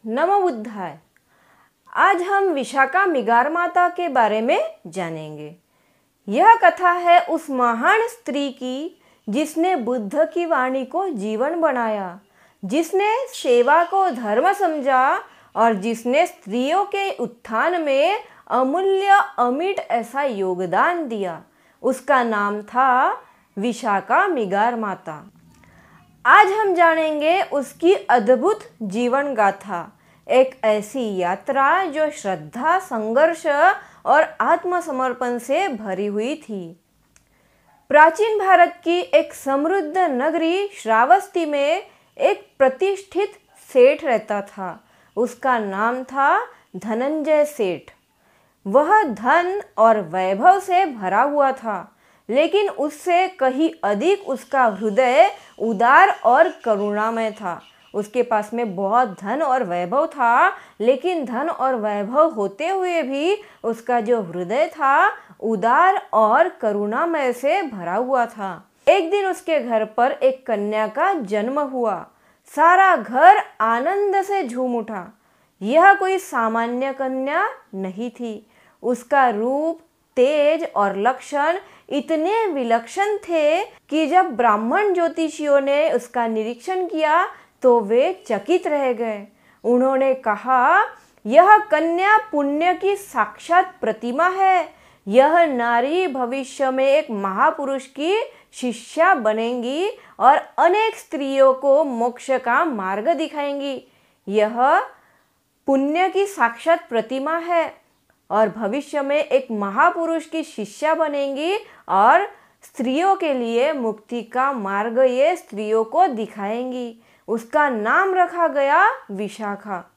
नमो बुद्धाय। आज हम विशाखा मिगार माता के बारे में जानेंगे। यह कथा है उस महान स्त्री की जिसने बुद्ध की वाणी को जीवन बनाया, जिसने सेवा को धर्म समझा और जिसने स्त्रियों के उत्थान में अमूल्य अमिट ऐसा योगदान दिया। उसका नाम था विशाखा मिगार माता। आज हम जानेंगे उसकी अद्भुत जीवन गाथा, एक ऐसी यात्रा जो श्रद्धा, संघर्ष और आत्मसमर्पण से भरी हुई थी। प्राचीन भारत की एक समृद्ध नगरी श्रावस्ती में एक प्रतिष्ठित सेठ रहता था। उसका नाम था धनंजय सेठ। वह धन और वैभव से भरा हुआ था, लेकिन उससे कहीं अधिक उसका हृदय उदार और करुणामय था। उसके पास में बहुत धन और वैभव था, लेकिन धन और वैभव होते हुए भी उसका जो हृदय था उदार और करुणामय से भरा हुआ था। एक दिन उसके घर पर एक कन्या का जन्म हुआ। सारा घर आनंद से झूम उठा। यह कोई सामान्य कन्या नहीं थी। उसका रूप, तेज और लक्षण इतने विलक्षण थे कि जब ब्राह्मण ज्योतिषियों ने उसका निरीक्षण किया तो वे चकित रह गए। उन्होंने कहा, यह कन्या पुण्य की साक्षात प्रतिमा है। यह नारी भविष्य में एक महापुरुष की शिष्या बनेंगी और अनेक स्त्रियों को मोक्ष का मार्ग दिखाएंगी। यह पुण्य की साक्षात प्रतिमा है और भविष्य में एक महापुरुष की शिष्या बनेंगी और स्त्रियों के लिए मुक्ति का मार्ग ये स्त्रियों को दिखाएंगी। उसका नाम रखा गया विशाखा।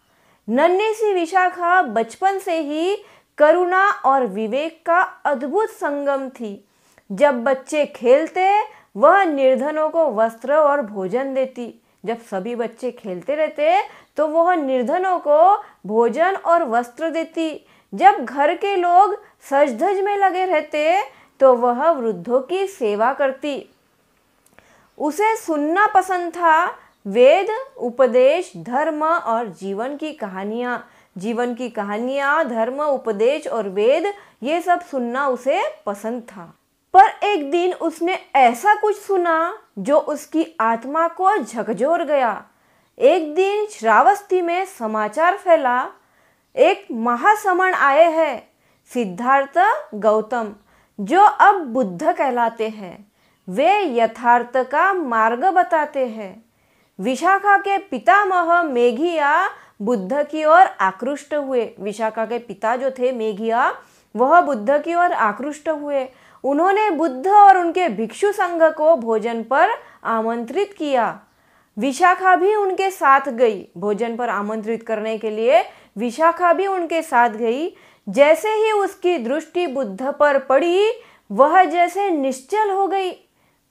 नन्ही सी विशाखा बचपन से ही करुणा और विवेक का अद्भुत संगम थी। जब बच्चे खेलते, वह निर्धनों को वस्त्र और भोजन देती। जब सभी बच्चे खेलते रहते तो वह निर्धनों को भोजन और वस्त्र देती। जब घर के लोग सज-धज में लगे रहते तो वह वृद्धों की सेवा करती। उसे सुनना पसंद था। वेद, उपदेश, धर्म और जीवन की कहानियाँ, धर्म, उपदेश और वेद, ये सब सुनना उसे पसंद था। पर एक दिन उसने ऐसा कुछ सुना जो उसकी आत्मा को झकझोर गया। एक दिन श्रावस्ती में समाचार फैला, एक महासमण आए हैं, सिद्धार्थ गौतम, जो अब बुद्ध कहलाते हैं। वे यथार्थ का मार्ग बताते हैं। विशाखा के पितामह मेघिया बुद्ध की ओर आकृष्ट हुए। विशाखा के पिता जो थे मेघिया, वह बुद्ध की ओर आकृष्ट हुए। उन्होंने बुद्ध और उनके भिक्षु संघ को भोजन पर आमंत्रित किया। विशाखा भी उनके साथ गई। भोजन पर आमंत्रित करने के लिए विशाखा भी उनके साथ गई। जैसे ही उसकी दृष्टि बुद्ध पर पड़ी, वह जैसे निश्चल हो गई।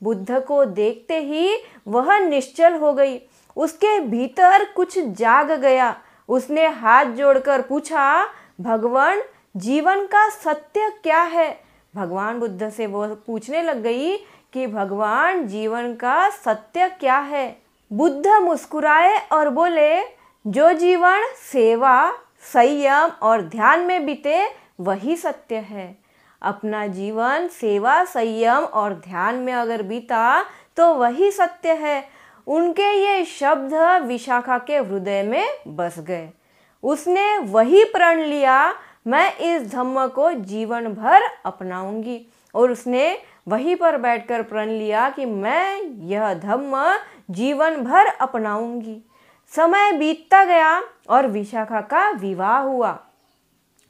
बुद्ध को देखते ही वह निश्चल हो गई। उसके भीतर कुछ जाग गया। उसने हाथ जोड़कर पूछा, भगवान, जीवन का सत्य क्या है? भगवान बुद्ध से वह पूछने लग गई कि भगवान, जीवन का सत्य क्या है? बुद्ध मुस्कुराए और बोले, जो जीवन सेवा, संयम और ध्यान में बीते वही सत्य है। अपना जीवन सेवा, संयम और ध्यान में अगर बीता तो वही सत्य है। उनके ये शब्द विशाखा के हृदय में बस गए। उसने वही प्रण लिया, मैं इस धम्म को जीवन भर अपनाऊंगी। और उसने वहीं पर बैठकर प्रण लिया कि मैं यह धम्म जीवन भर अपनाऊंगी। समय बीतता गया और विशाखा का विवाह हुआ।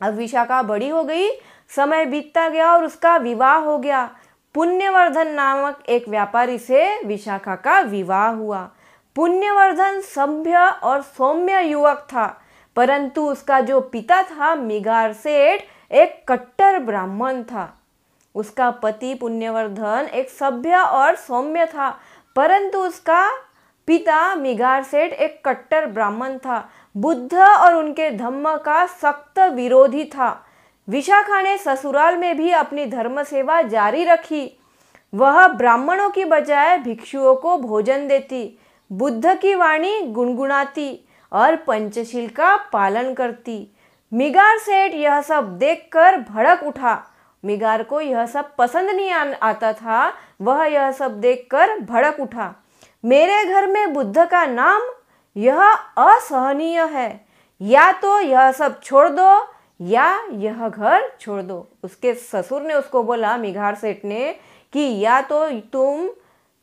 अब विशाखा बड़ी हो गई, समय बीतता गया और उसका विवाह हो गया। पुण्यवर्धन नामक एक व्यापारी से विशाखा का विवाह हुआ। पुण्यवर्धन सभ्य और सौम्य युवक था, परंतु उसका जो पिता था मिगार सेठ, एक कट्टर ब्राह्मण था। उसका पति पुण्यवर्धन एक सभ्य और सौम्य था, परंतु उसका पिता मिगार सेठ एक कट्टर ब्राह्मण था। बुद्ध और उनके धम्म का सख्त विरोधी था। विशाखा ने ससुराल में भी अपनी धर्म सेवा जारी रखी। वह ब्राह्मणों की बजाय भिक्षुओं को भोजन देती, बुद्ध की वाणी गुनगुनाती और पंचशील का पालन करती। मिगार सेठ यह सब देखकर भड़क उठा। मिगार को यह सब पसंद नहीं आता था। वह यह सब देखकर भड़क उठा। मेरे घर में बुद्ध का नाम, यह असहनीय है। या तो यह सब छोड़ दो या यह घर छोड़ दो। उसके ससुर ने उसको बोला, मिगार सेठ ने, कि या तो तुम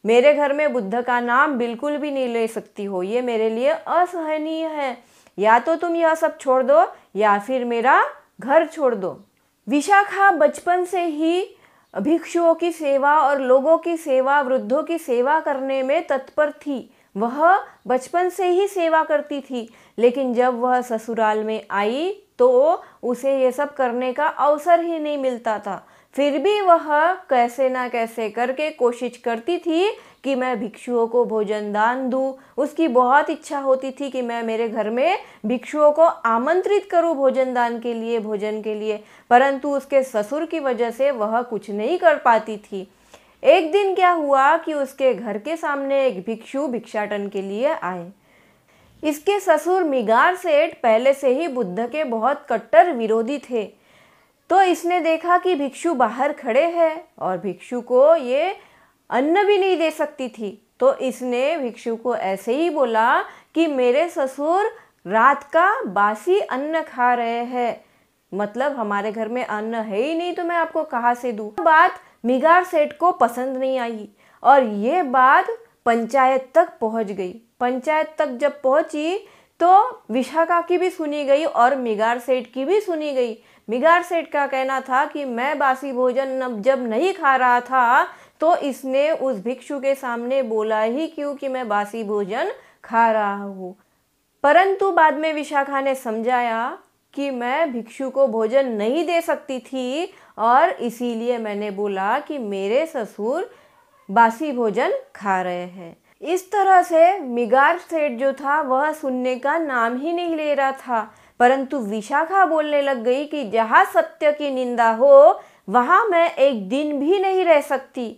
मेरे घर में बुद्ध का नाम बिल्कुल भी नहीं ले सकती हो, ये मेरे लिए असहनीय है। या तो तुम यह सब छोड़ दो या फिर मेरा घर छोड़ दो। विशाखा बचपन से ही भिक्षुओं की सेवा और लोगों की सेवा, वृद्धों की सेवा करने में तत्पर थी। वह बचपन से ही सेवा करती थी, लेकिन जब वह ससुराल में आई तो उसे ये सब करने का अवसर ही नहीं मिलता था। फिर भी वह कैसे ना कैसे करके कोशिश करती थी कि मैं भिक्षुओं को भोजन दान दूं। उसकी बहुत इच्छा होती थी कि मैं मेरे घर में भिक्षुओं को आमंत्रित करूं भोजन दान के लिए, भोजन के लिए, परंतु उसके ससुर की वजह से वह कुछ नहीं कर पाती थी। एक दिन क्या हुआ कि उसके घर के सामने एक भिक्षु भिक्षाटन के लिए आए। इसके ससुर मिगार सेठ पहले से ही बुद्ध के बहुत कट्टर विरोधी थे। तो इसने देखा कि भिक्षु बाहर खड़े हैं और भिक्षु को ये अन्न भी नहीं दे सकती थी, तो इसने भिक्षु को ऐसे ही बोला कि मेरे ससुर रात का बासी अन्न खा रहे हैं, मतलब हमारे घर में अन्न है ही नहीं, तो मैं आपको कहाँ से दूँ। बात मिगार सेठ को पसंद नहीं आई और ये बात पंचायत तक पहुंच गई। पंचायत तक जब पहुंची तो विशाखा की भी सुनी गई और मिगार सेठ की भी सुनी गई। मिगार सेठ का कहना था कि मैं बासी भोजन जब नहीं खा रहा था तो इसने उस भिक्षु के सामने बोला ही क्यों कि मैं बासी भोजन खा रहा हूँ। परंतु बाद में विशाखा ने समझाया कि मैं भिक्षु को भोजन नहीं दे सकती थी और इसीलिए मैंने बोला कि मेरे ससुर बासी भोजन खा रहे हैं। इस तरह से मिगार सेठ जो था वह सुनने का नाम ही नहीं ले रहा था, परंतु विशाखा बोलने लग गई कि जहाँ सत्य की निंदा हो वहाँ मैं एक दिन भी नहीं रह सकती।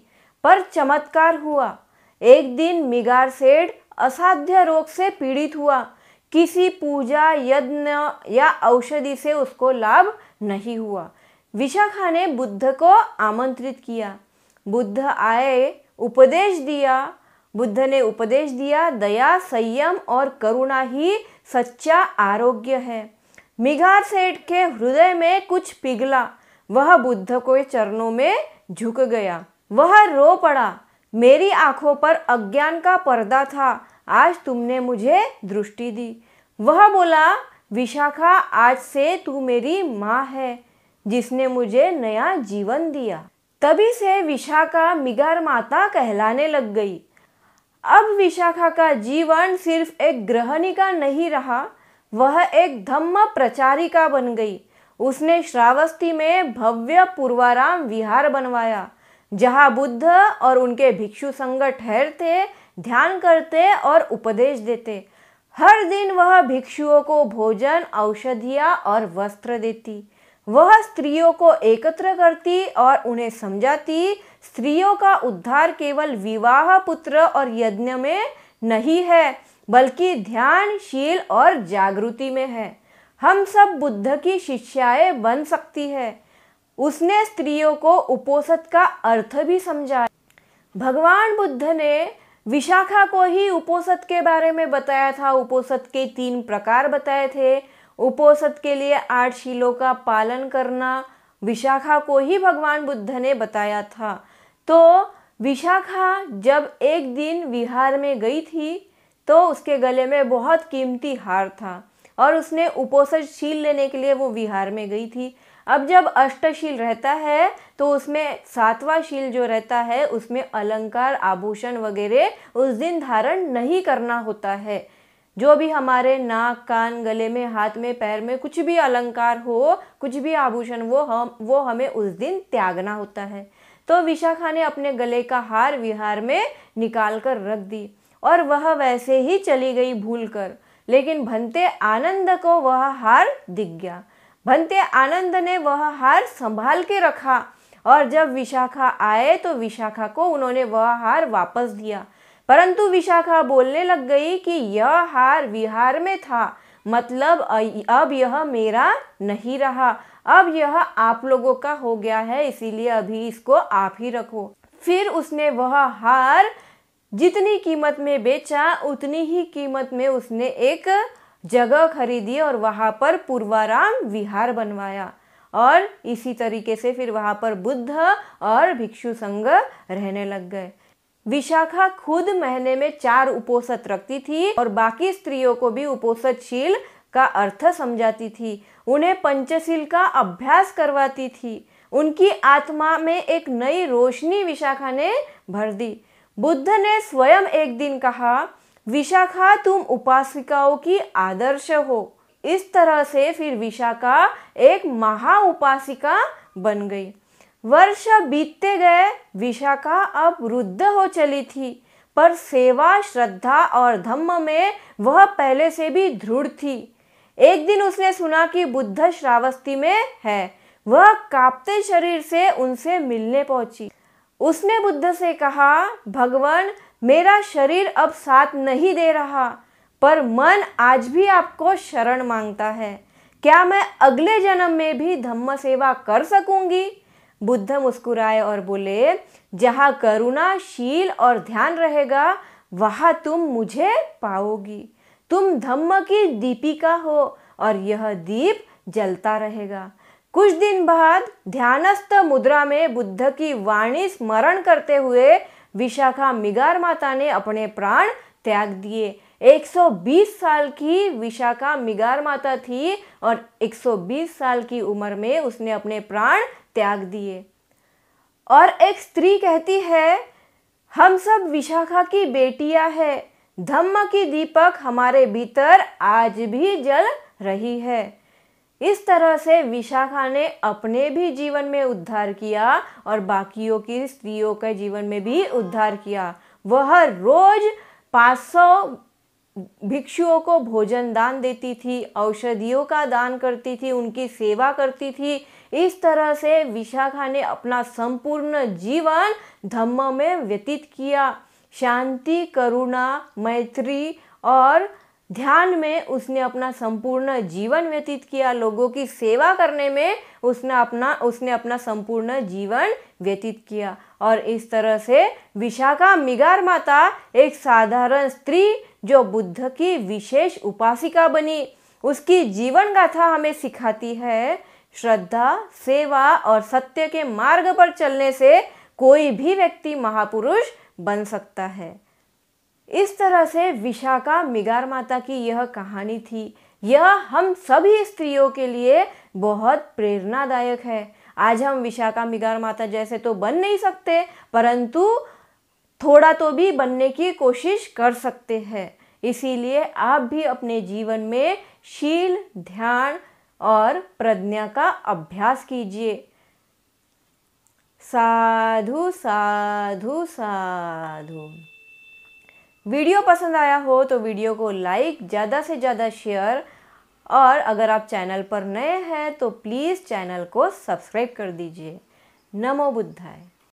पर चमत्कार हुआ। एक दिन मिगार सेठ असाध्य रोग से पीड़ित हुआ। किसी पूजा, यज्ञ या औषधि से उसको लाभ नहीं हुआ। विशाखा ने बुद्ध को आमंत्रित किया। बुद्ध आए, उपदेश दिया। बुद्ध ने उपदेश दिया, दया, संयम और करुणा ही सच्चा आरोग्य है। मिगार सेठ के हृदय में कुछ पिघला। वह बुद्ध के चरणों में झुक गया। वह रो पड़ा, मेरी आंखों पर अज्ञान का पर्दा था, आज तुमने मुझे दृष्टि दी। वह बोला, विशाखा, आज से तू मेरी माँ है जिसने मुझे नया जीवन दिया। तभी से विशाखा मिगार माता कहलाने लग गई। अब विशाखा का जीवन सिर्फ एक गृहिणी का नहीं रहा, वह एक धम्म प्रचारिका बन गई। उसने श्रावस्ती में भव्य पूर्वाराम विहार बनवाया, जहाँ बुद्ध और उनके भिक्षु संग ठहरते, ध्यान करते और उपदेश देते। हर दिन वह भिक्षुओं को भोजन, औषधियाँ और वस्त्र देती। वह स्त्रियों को एकत्र करती और उन्हें समझाती, स्त्रियों का उद्धार केवल विवाह, पुत्र और यज्ञ में नहीं है, बल्कि ध्यान, शील और जागृति में है। हम सब बुद्ध की शिष्याएं बन सकती है। उसने स्त्रियों को उपोसत का अर्थ भी समझाया। भगवान बुद्ध ने विशाखा को ही उपोसत के बारे में बताया था। उपोसत के 3 प्रकार बताए थे। उपोसत के लिए 8 शीलों का पालन करना विशाखा को ही भगवान बुद्ध ने बताया था। तो विशाखा जब एक दिन विहार में गई थी तो उसके गले में बहुत कीमती हार था और उसने उपोसत शील लेने के लिए वो विहार में गई थी। अब जब अष्टशील रहता है तो उसमें 7वां शील जो रहता है उसमें अलंकार, आभूषण वगैरह उस दिन धारण नहीं करना होता है। जो भी हमारे नाक, कान, गले में, हाथ में, पैर में कुछ भी अलंकार हो, कुछ भी आभूषण वो हमें उस दिन त्यागना होता है। तो विशाखा ने अपने गले का हार विहार में निकाल कर रख दी और वह वैसे ही चली गई भूल कर। लेकिन भंते आनंद को वह हार दिख गया। भंते आनंद ने वह हार संभाल के रखा और जब विशाखा आए तो विशाखा को उन्होंने वह हार वापस दिया। परंतु विशाखा बोलने लग गई कि यह हार विहार में था, मतलब अब यह मेरा नहीं रहा, अब यह आप लोगों का हो गया है, इसीलिए अभी इसको आप ही रखो। फिर उसने वह हार जितनी कीमत में बेचा उतनी ही कीमत में उसने एक जगह खरीदी और वहाँ पर पूर्वाराम विहार बनवाया, और इसी तरीके से फिर वहाँ पर बुद्ध और भिक्षु संघ रहने लग गए। विशाखा खुद महीने में 4 उपोषत रखती थी और बाकी स्त्रियों को भी उपोषतशील का अर्थ समझाती थी, उन्हें पंचशील का अभ्यास करवाती थी। उनकी आत्मा में एक नई रोशनी विशाखा ने भर दी। बुद्ध ने स्वयं एक दिन कहा, विशाखा तुम उपासिकाओं की आदर्श हो। इस तरह से फिर विशाखा एक महा उपासिका बन गई। वर्ष बीतते गए, विशाखा अब वृद्ध हो चली थी, पर सेवा, श्रद्धा और धम्म में वह पहले से भी दृढ़ थी। एक दिन उसने सुना कि बुद्ध श्रावस्ती में है। वह कांपते शरीर से उनसे मिलने पहुंची। उसने बुद्ध से कहा, भगवान, मेरा शरीर अब साथ नहीं दे रहा, पर मन आज भी आपको शरण मांगता है। क्या मैं अगले जन्म में भी धम्म सेवा कर सकूंगी? बुद्ध मुस्कुराए और बोले, जहाँ करुणा, शील और ध्यान रहेगा वहाँ तुम मुझे पाओगी। तुम धम्म की दीपिका हो और यह दीप जलता रहेगा। कुछ दिन बाद ध्यानस्थ मुद्रा में बुद्ध की वाणी स्मरण करते हुए विशाखा मिगार माता ने अपने प्राण त्याग दिए। 120 साल की विशाखा मिगार माता थी और 120 साल की उम्र में उसने अपने प्राण त्याग दिए। और एक स्त्री कहती है, हम सब विशाखा की बेटियां हैं, धम्म की दीपक हमारे भीतर आज भी जल रही है। इस तरह से विशाखा ने अपने भी जीवन में उद्धार किया और बाकियों की स्त्रियों के जीवन में भी उद्धार किया। वह रोज 500 भिक्षुओं को भोजन दान देती थी, औषधियों का दान करती थी, उनकी सेवा करती थी। इस तरह से विशाखा ने अपना संपूर्ण जीवन धम्म में व्यतीत किया। शांति, करुणा, मैत्री और ध्यान में उसने अपना संपूर्ण जीवन व्यतीत किया। लोगों की सेवा करने में उसने अपना संपूर्ण जीवन व्यतीत किया। और इस तरह से विशाखा मिगार माता एक साधारण स्त्री जो बुद्ध की विशेष उपासिका बनी, उसकी जीवन गाथा हमें सिखाती है, श्रद्धा, सेवा और सत्य के मार्ग पर चलने से कोई भी व्यक्ति महापुरुष बन सकता है। इस तरह से विशाखा मिगार माता की यह कहानी थी। यह हम सभी स्त्रियों के लिए बहुत प्रेरणादायक है। आज हम विशाखा मिगार माता जैसे तो बन नहीं सकते, परंतु थोड़ा तो भी बनने की कोशिश कर सकते हैं। इसीलिए आप भी अपने जीवन में शील, ध्यान और प्रज्ञा का अभ्यास कीजिए। साधु साधु साधु। वीडियो पसंद आया हो तो वीडियो को लाइक, ज़्यादा से ज़्यादा शेयर, और अगर आप चैनल पर नए हैं तो प्लीज़ चैनल को सब्सक्राइब कर दीजिए। नमो बुद्धाय।